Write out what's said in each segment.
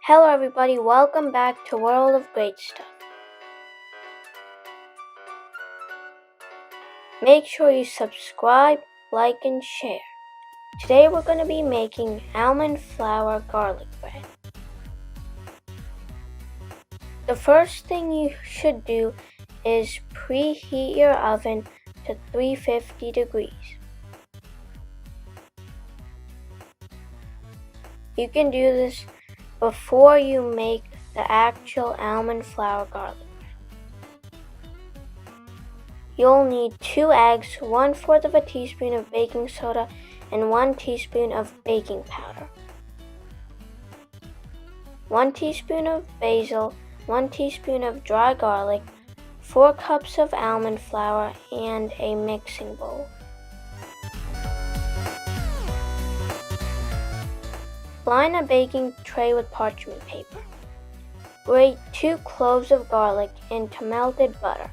Hello everybody, welcome back to World of Great Stuff. Make sure you subscribe, like, and share. Today we're going to be making almond flour garlic bread. The first thing you should do is preheat your oven to 350 degrees. You can do this before you make the actual almond flour garlic bread. You'll need 2 eggs, 1/4 of a teaspoon of baking soda, and 1 teaspoon of baking powder. 1 teaspoon of basil, 1 teaspoon of dry garlic, 4 cups of almond flour, and a mixing bowl. Line a baking tray with parchment paper. Grate 2 cloves of garlic into melted butter.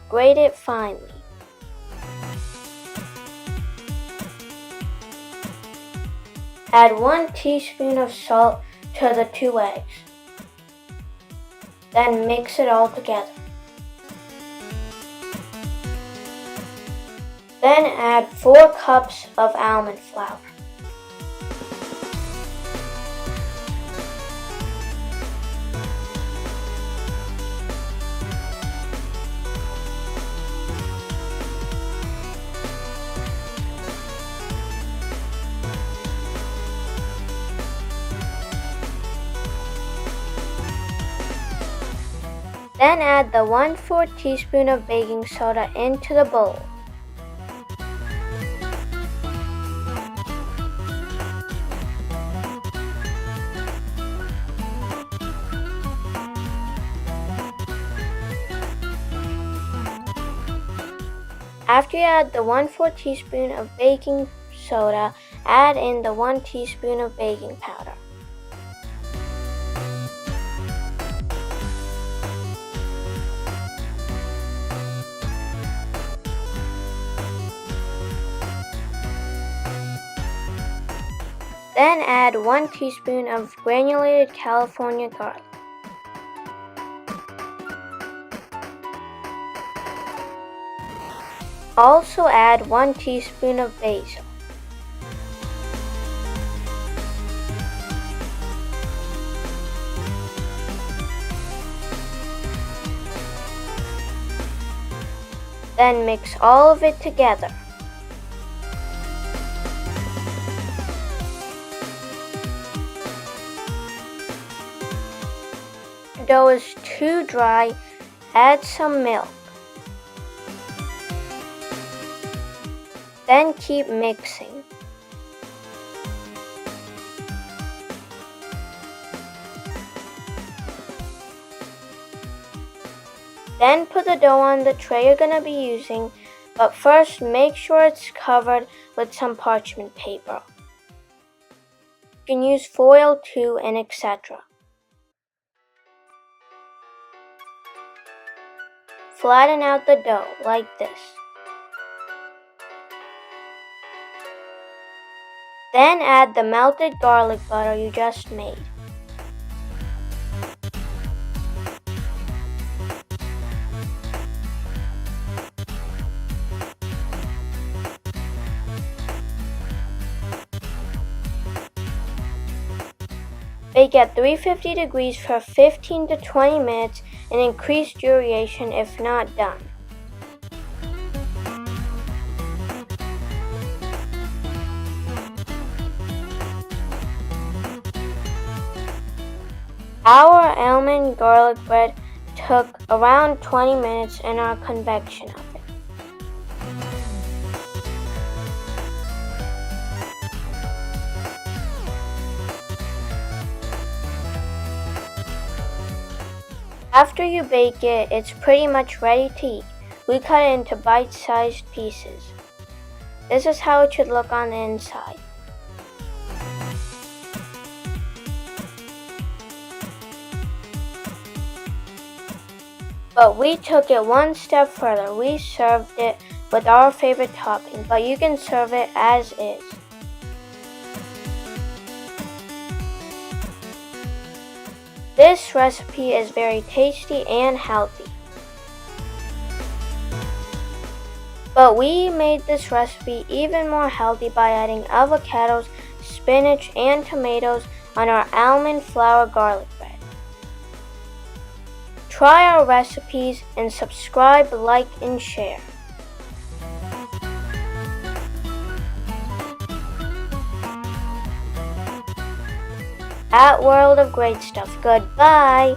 Grate it finely. Add 1 teaspoon of salt to the 2 eggs. Then mix it all together. Then add 4 cups of almond flour. Then add the 1/4 teaspoon of baking soda into the bowl. After you add the 1/4 teaspoon of baking soda, add in the 1 teaspoon of baking powder. Then add 1 teaspoon of granulated California garlic. Also add 1 teaspoon of basil. Then mix all of it together. If the dough is too dry, add some milk. Then keep mixing. Then put the dough on the tray you're going to be using, but first make sure it's covered with some parchment paper. You can use foil too, and etc. Flatten out the dough like this. Then add the melted garlic butter you just made. Bake at 350 degrees for 15 to 20 minutes and increase duration if not done. Our almond garlic bread took around 20 minutes in our convection oven. After you bake it, it's pretty much ready to eat. We cut it into bite-sized pieces. This is how it should look on the inside. But we took it one step further. We served it with our favorite topping, but you can serve it as is. This recipe is very tasty and healthy. But we made this recipe even more healthy by adding avocados, spinach, and tomatoes on our almond flour garlic bread. Try our recipes and subscribe, like, and share. At World of Great Stuff, goodbye!